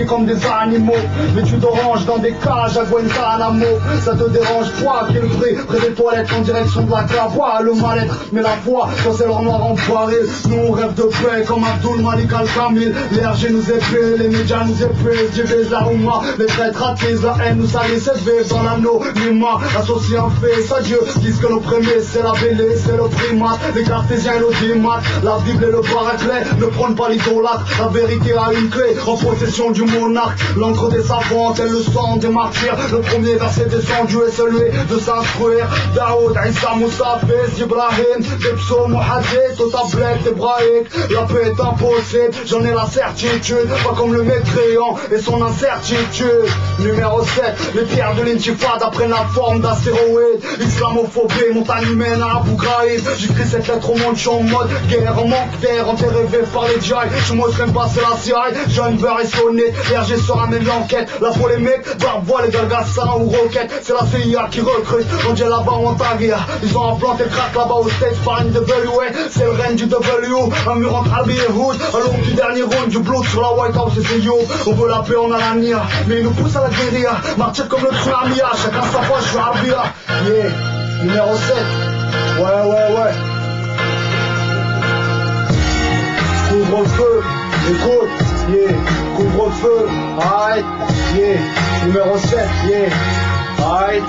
comme des animaux, vêtus d'orange dans des cages à Guantanamo. Ça te dérange pas qu'il brille près des toilettes en direction de la clavoie. Le mal-être, mais la foi, quand c'est leur noir en poiré. Nous on rêve de paix comme Abdul Malik Al-Kamil. L'RG nous épée, les médias nous épuisent. Dieu baise la Ouma, les traîtres attisent la haine, nous salissent cette vive dans l'anneau. L'humain associe un fait, ça Dieu disent que l'opprimé c'est la bélé, c'est le primate. Les cartésiens et l'audimat, la Bible et le paraclet ne prônent pas l'idolâtre. La vérité a une clé, en possession du monarque, l'encre des savants, tel le sang des martyrs. Le premier verset descendu est celui de s'instruire. Daoud, Issa, Moussa, Fils, Ibrahim, des psaumes, hadiths, aux tablettes hébraïques. La paix est impossible, j'en ai la certitude, pas comme le mécréant et son incertitude. Numéro 7, les pierres de l'intifada prennent la forme d'astéroïdes. Islamophobie, montagne humaine à Abu Ghraib. J'écris cette lettre au monde, je suis en mode guerre, en manque d'air, enterré par les djihad. Je suis Moslem, passer la CIA, jeune beurre et sonné. RG sera même l'enquête, la polémique, barbe-voile, les Galgassin ou Roquette. C'est la CIA qui recrute, on dit là-bas en Tagia. Ils ont implanté le crack là-bas au States par une WA. C'est le règne du W, un mur entre Albi et Hood. À l'aube du dernier round, du blood sur la White House et c'est yo. On veut la paix, on a la nia, mais ils nous poussent à la guérilla. Martyr comme le tsunami, chacun sa voix, je suis Arbia. Yeah, numéro 7, ouais. Couvre-feu, écoute, yeah, couvre-feu, aïe, yeah, numéro 7, yeah, aïe.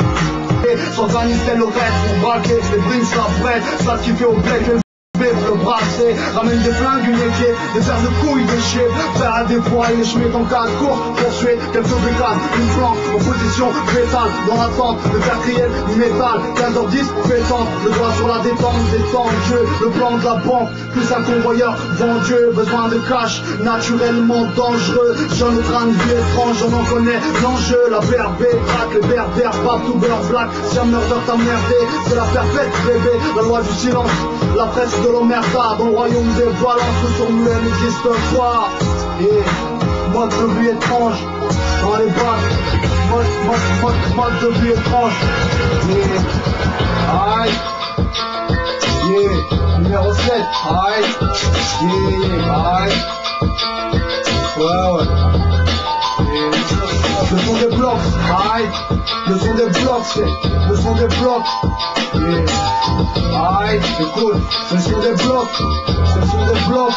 S'organiser le reste pour braquer, les brins la prête, ça qui fait au bled, le brasser, ramène des flingues, une équipe, des paires de couilles, des chips, faire à des poids et les chemins en cas de course, poursuite, quelques bécanes, une flanque, opposition, pétale, dans l'attente, le faire crier du métal, 15h10, pétante, le doigt sur la détente, détendu, le plan de la banque, plus un convoyeur vendu, besoin de cash, naturellement dangereux, jeune au train de vie étrange, on en connaît l'enjeu, la BRB, track, les berbères, pas tout beurre black, si un murder t'a merdé, c'est la perpète bébé, la loi du silence, la presse de l'omerta, dans le royaume des balances, le sourd-muet n'existe pas. Et mode de vie étrange, dans les bacs, mode de vie étrange. Yeah, aïe, yeah, numéro 7, aïe, yeah, aïe, ouais. Le son des blocs, aïe, le son des blocs, c'est le son des blocs. Yeah. Aïe, écoute, c'est le son des blocs, c'est le son des blocs.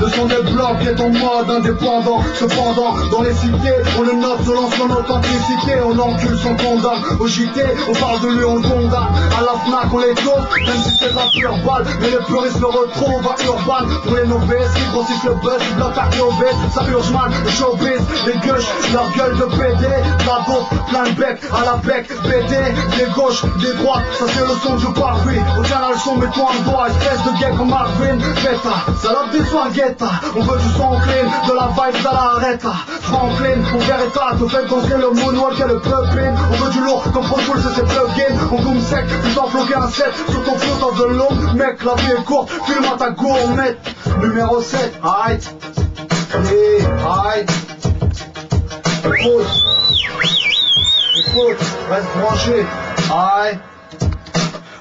Le son des blocs est en mode indépendant. Cependant, dans les cités, on le note selon son authenticité. On encule son condamne. Au JT, on parle de lui, on le condamne. À la FNAC, on les sauve, même si c'est de la pure balle. Mais les puristes le retrouvent à Urban. Pour les novices qui grossissent le buzz, ils bloquent à obèse. Ça urge man, le showbiz, les gueuches, leur gueule de PD. La dope, plein de bec, à la bec, BD. Des gauches, des droites, ça c'est le son du parvis. Au tient la leçon, mets-toi en doigt, espèce de gay comme Marvin. Beta, salope des soins guetta. On veut du son clean, de la vibe à la arrêta. Franklin, mon verre est tard, te fait danser le moonwalk et le pumping. On veut du lourd comme Pro Tools et ses plugins. On boom sec, plus en floquer un set sur ton flow dans de l'ombre. Mec, la vie est courte, filme à ta gourmette. Numéro 7, aïe, aïe. Écoute, reste branché, aïe.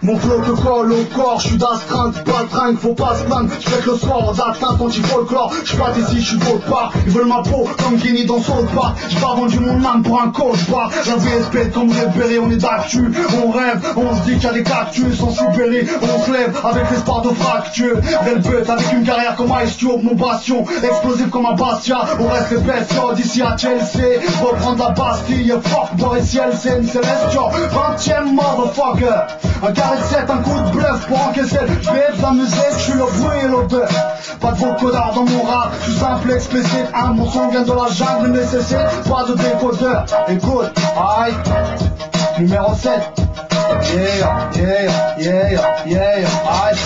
Mon flow te colle au corps, je suis d'astreinte, pas de tringue, faut pas se plaindre. Je fais que le soir d'atteinte anti-folklore. Je pas d'ici, je suis d'autre part. Ils veulent ma peau comme Guinée dans son part. J'ai pas vendu mon âme pour un cauchemar. La VSP comme Rébéré, on est d'actu. On rêve, on se dit qu'il y a des cactus en Sibérie. On se lève avec l'espoir de fracture. Velvet avec une carrière comme Ice Cube, mon bastion. Explosif comme un Bastia. On reste les bestiaux d'ici à Chelsea. Reprendre la Bastille, fuck Boris Yeltsin, Célestion. 20ème motherfucker. Un carré de 7, un coup de bluff pour encaisser. Je vais de la musique, je suis le bruit et l'odeur. Pas de vocodeur dans mon rap, je suis simple, explicite. Mon son vient de la jungle, nécessite pas de décodeur. Écoute, aïe, numéro 7. Aïe,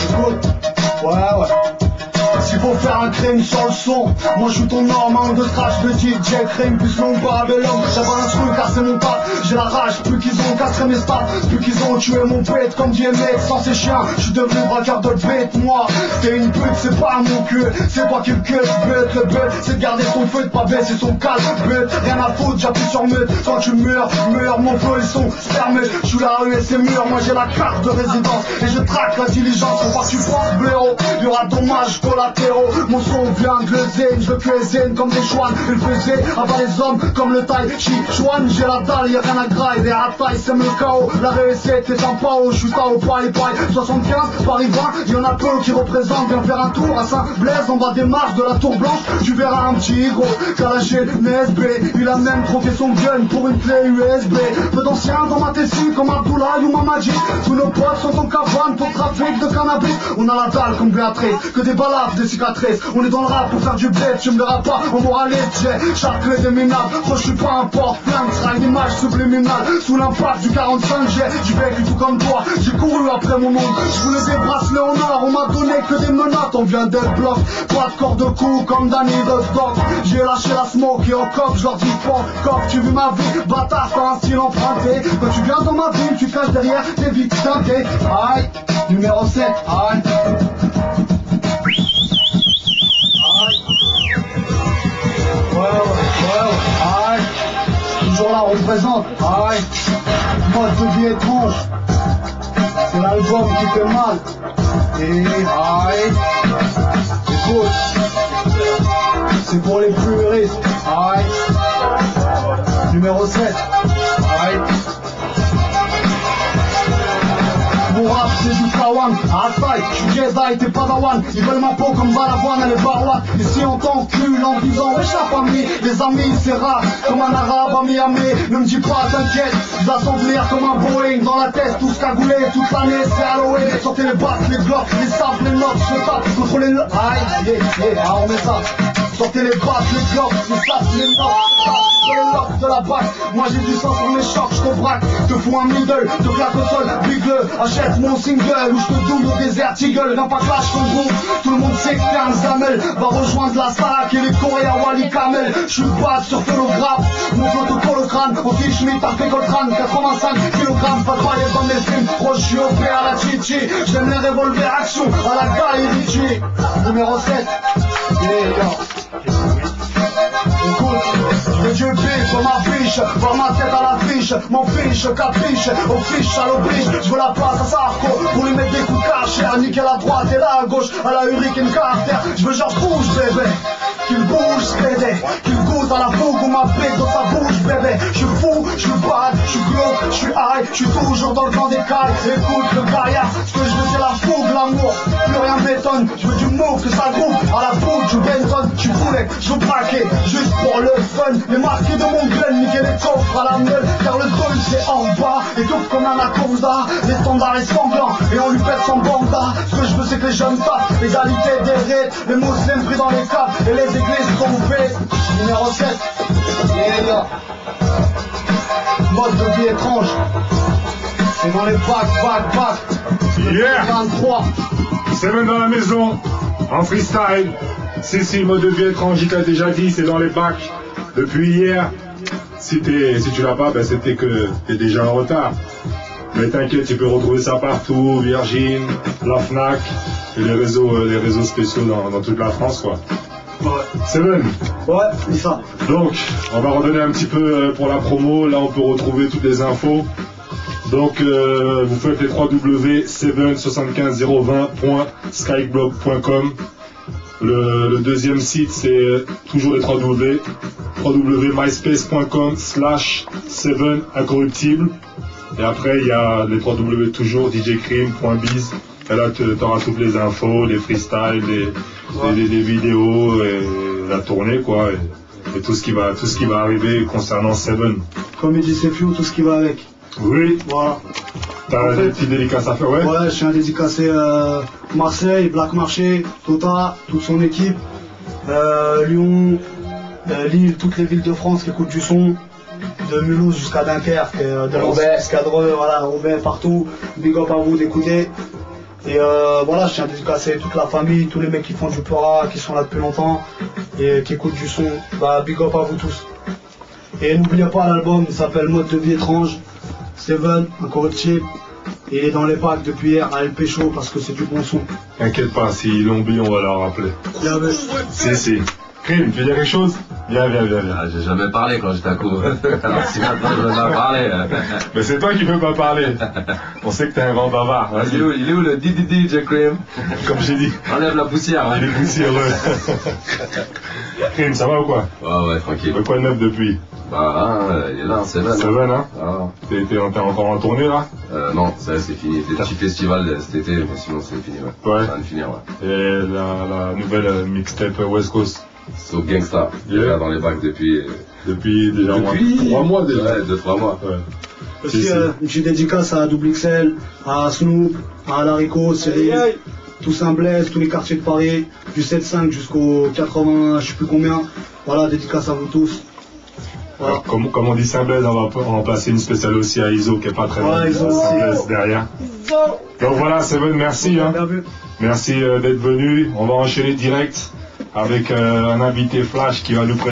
écoute, ouais. S'il faut faire un crime sur le son, moi je suis ton normand de scratch de DJ crime, plus long Babylone. J'avais un truc car c'est mon taf, j'ai la rage, plus qu'ils ont cassé mes stats, plus qu'ils ont tué mon bête comme DMX sans ses chiens. Je suis devenu braqueur de bête, moi. T'es une pute, c'est pas mon cul, c'est toi qui le cut, but. Le but c'est de garder son feu, de pas baisser son calme, but. Rien à foutre, j'appuie sur mute, quand tu meurs, mon flow ils sont spermés. Je suis la rue et c'est mûr, moi j'ai la carte de résidence et je traque la diligence. Faut pas que tu penses blaireau, y'aura dommage collatéraux. zéro. Mon son vient de l'Ezen, je veux que les zen comme des chouans. Il faisait avant les hommes comme le tai chi chuan. J'ai la dalle, y'a rien à grailler, des ratailles, c'est le chaos. La recette est en pao, je suis Tao paille paille. 75, Paris 20, y'en a peu qui représentent. Viens faire un tour à Saint-Blaise, en bas des marches de la Tour Blanche. Tu verras un petit gros, calagé, NSB. Il a même troqué son gun pour une clé USB. Peu d'anciens dans ma tessie comme Abdoulaye ou Mamadi. Tous nos potes sont en cabane pour trafic de cannabis. On a la dalle comme Béatrice, que des balafres, des cicatrices. On est dans le rap pour faire du bled, tu me verras pas en moraliste. J'ai charclé des minables, moi je suis pas un porte-flingue. Sera une image subliminale, sous l'impact du 45. J'ai vécu tout comme toi, j'ai couru après mon monde. Je voulais des bracelets en or, on m'a donné que des menottes. On vient d'être bloc, pas de corps de cou comme Danny the Stock. J'ai lâché la smoke et au coq, je leur dis pas coq, tu vis ma vie, bâtard, t'as un style emprunté. Quand tu viens dans ma ville, tu caches derrière tes vies teintées. Aïe, numéro 7, aïe. Aïe, toujours là, on représente, aïe, mode de vie étrange, c'est l'album qui fait mal, et aïe, écoute, c'est pour les puristes, aïe, numéro 7, aïe. Mon rap c'est du kawan, Asai, je suis Jedi, t'es padawan. Ils veulent ma peau comme Balavoine et les barouates. Ici on t'encule en disant wesh la famille. Les amis c'est rare, comme un arabe à Miami. Ne me dis pas t'inquiète, je la sens venir comme un Boeing. Dans la tête tous cagoulés, toute l'année c'est Halloween. Sortez les basses, les glocks, les sables, les notes, je tape, contrôlez le... Aïe, ah on met ça. Sortez les basses, les glocks, les sables, les notes, les locks de la basse. Moi j'ai du sang sur mes chocs, je te braque, te fous un middle, te claque au sol, big-le, achète mon single ou je te double au désert, Tiggle, viens pas clash ton groupe. Tout le monde sait que t'es un Zamel, va rejoindre la Sarak et les Coréens Wally Kamel. Je suis bad sur phonographe, mon protocole au crâne, au fiche Schmitt, Arte Coltrane, 85 kg, pas de paillettes dans mes films, proche, je suis OP à la Chichi, j'aime les revolvers action, à la Guy Ritchie. Numéro 7, écoute, je veux du bif sur ma fiche, voir ma tête à l'affiche, m'en fiche, capiche, au fiche à l'oblige, je veux la place à Sarko, pour lui mettre des coups de cachère, à niquer la droite et la gauche, à la Hurricane Carter, je veux genre bouge bébé, qu'il bouge bébé, qu'il goûte à la fougue ou ma pique dans sa bouche bébé, je suis fou, je suis bad, je suis glauque, je suis high, je suis toujours dans le camp des cailles, écoute le gaillard, ce que je veux c'est la fougue, l'amour, plus rien m'étonne, je veux du move, que ça groupe, à la bouche, je benton, je suis boulet, je veux braquer, juste pour le fun, les marqués de mon gun, niquer les coffres à la meule, car le sol c'est en bas, étouffe comme un anaconda, les standards est sanglant, et on lui pète son banda, ce que je veux c'est que les jeunes tapent, égalité des raids, les musulmans pris dans les caps, et les églises tombées, numéro 7, mode de vie étrange, c'est dans les bacs, yeah 23, c'est même dans la maison, en freestyle. Si, mode de vie étrange, je t'ai déjà dit, c'est dans les bacs depuis hier. Si tu l'as pas, ben c'était que t'es déjà en retard. Mais t'inquiète, tu peux retrouver ça partout, Virgin, la Fnac, et les réseaux spéciaux dans toute la France, quoi. ouais. Seven. Ouais, c'est ça. Donc, on va redonner un petit peu pour la promo. Là, on peut retrouver toutes les infos. Donc, vous faites les www.775020.skyblog.com. Le deuxième site, c'est toujours les www.myspace.com/7 incorruptible. Et après, il y a les www toujours djcrim.biz. Et là, tu auras toutes les infos, les freestyles, les vidéos, et la tournée, quoi. Et tout ce qui va arriver concernant Seven. Comme il dit Sefiu, tout ce qui va avec. Oui. Voilà. T'as des petites dédicaces à faire, ouais? Ouais, je suis un dédicacé Marseille, Black Marché, Tota, toute son équipe, Lyon, Lille, toutes les villes de France qui écoutent du son, de Mulhouse jusqu'à Dunkerque, de Roubaix jusqu'à Dreux, voilà, Roubaix partout, big up à vous d'écouter. Et voilà, je tiens à dédicacer toute la famille, tous les mecs qui font du Pora, qui sont là depuis longtemps et qui écoutent du son, bah big up à vous tous. Et n'oubliez pas l'album, il s'appelle Mode de vie étrange, Seven, incorruptible, et dans les packs depuis hier à El Pécho parce que c'est du bon son. T'inquiète pas, s'ils l'ont oublié, on va leur rappeler. Yeah, Si. Krim, tu veux dire quelque chose? Viens. Ah, j'ai jamais parlé quand j'étais à Cour. Alors si maintenant je veux pas parler. Mais c'est toi qui veux pas parler. On sait que t'es un grand bavard. Il est où le DJ Cream? Comme j'ai dit. Enlève la poussière. Hein. Il est poussiéreux. Cream, ça va ou quoi? Ouais, tranquille. Quoi de neuf depuis? Il est là, c'est vrai. Seven, hein? Ah. T'es encore en tournée là? Non, ça c'est fini. Des petits festivals cet été, mais sinon c'est fini, ouais. Ça va finir, ouais. Et la nouvelle mixtape West Coast? So Gangsta. Il est là dans les bacs depuis déjà 3 mois déjà. Ouais, 2-3 mois. Ouais. Aussi, une petite dédicace à Double XL, à Snoop, à Alarico, Cyril, Toussaint Blaise, tous les quartiers de Paris, du 7-5 jusqu'au 80, je sais plus combien. Voilà, dédicace à vous tous. Voilà. Alors, comme on dit Saint-Blaise, on va placer une spéciale aussi à Iso qui est pas très loin. Saint-Blaise derrière. Donc voilà, Seven, merci. Hein. Merci d'être venu. On va enchaîner direct avec un invité flash qui va nous présenter.